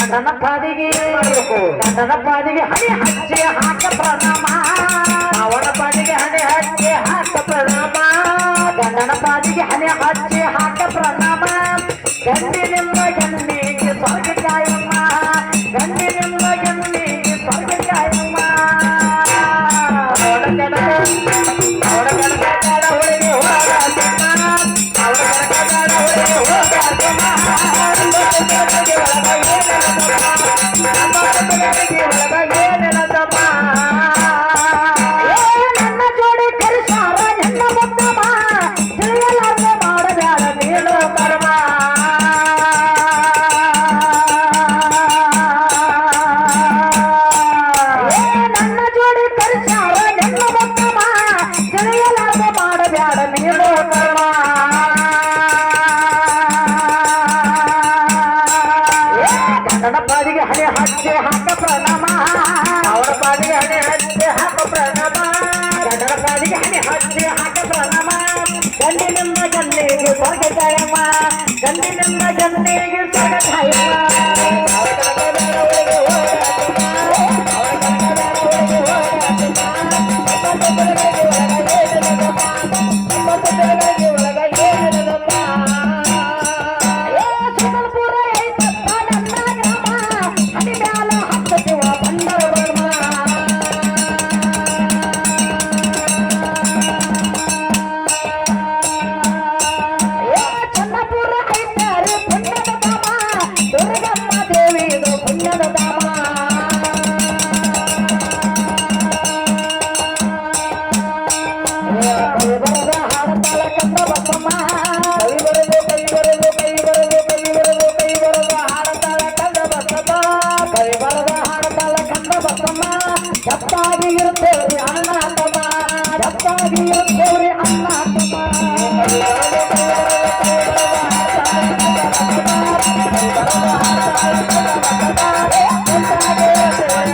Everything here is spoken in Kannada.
ಗಂಡನ ಪಾದಿಗೆ ಹಣೆ ಹಚ್ಚಿ ಹಾಕ ಪ್ರಣಾಮ ಅವನ ಪಾದಿಗೆ ಹಣೆ ಹಚ್ಚಿ ಹಾಕ ಪ್ರಣಾಮ ಗಂಡನ ಪಾದಿಗೆ ಹಣೆ ಹಚ್ಚಿ ಹಾಕ ಪ್ರಣಾಮ ಗಂಡಿನಿಂದ ಗಂಡಿಗೆ ಸ್ವರ್ಗ ಕಾಯಮ್ಮ ಗಂಡಿನಿಂದ ಗಂಡಿಗೆ ಸ್ವರ್ಗ ಕಾಯಮ್ಮ ಅವಳ ಕನಕ ಹುಡುಗಿ ಹೋಗಾತಮ್ಮ ಅವಳ ಕನಕ ಹೋಗಾತಮ್ಮ ನನ್ನ ಜೋಡಿ ಕರಿಸಾರ ಹೆಣ್ಣ ಮುದ್ದಮ್ಮ ತಿಳಿಯಲಾರ್ದೆ ಮಾಡಬೇಡ ನೀನು ಕರ್ಮ ನನ್ನ ಜೋಡಿ ಕರಿಸಾರ ಹೆಣ್ಣ ಮುದ್ದಮ್ಮ ತಿಳಿಯಲಾರ್ದೆ ಮಾಡಬೇಡ ನೀನು ಕರ್ಮ ಗಂಡನ ಪಾದಿಗೆ ಹಣೆ ಹಚ್ಚಿ ಹಾಕ ಪ್ರಣಾಮ ಅವಳ ಪಾದಿಗೆ ಹಣೆ ಹಚ್ಚಿ ಹಾಕ ಪ್ರಣಾಮ ಗಂಡನ ಪಾದಿಗೆ ಹಣೆ ಹಚ್ಚಿ ಹಾಕ ಪ್ರಣಾಮ ಗಂಡಿನಿಂದ ಗಂಡಿಗೆ ಸ್ವರ್ಗ ಕಾಯಮ್ಮ ಗಂಡಿನಿಂದ ಗಂಡಿಗೆ ಸ್ವರ್ಗ ಕಾಯಮ್ಮ ಸುಮಲ್ಪುರ ಐತಪ್ಪ ನನ್ನ ಗ್ರಾಮ ಹಣಿ ಮ್ಯಾಲ ಹತ್ತುವ ಬಂದರ ಬರ್ಮ ಚನ್ನಪುರ ಐತಾರೆ ಪುಣ್ಯದ ಧಾಮ ದುರ್ಗಮ್ಮ ದೇವಿದು ಪುಣ್ಯದ ಧಾಮ ಬರದ ಹಾಡತಾಳ ಕಂದ ಬಸಮ್ಮ ಕೈ ಬರದ ಹಾಡತಾಳ ಕಂದ ಬಸಮ್ಮ ಜಪ್ಪಾಗಿ ಇರುತ್ತೇವ್ರಿ ಅಣ್ಣ ತಮ್ಮ ಜಪ್ಪಾಗಿ ಇರುತ್ತೇವ್ರಿ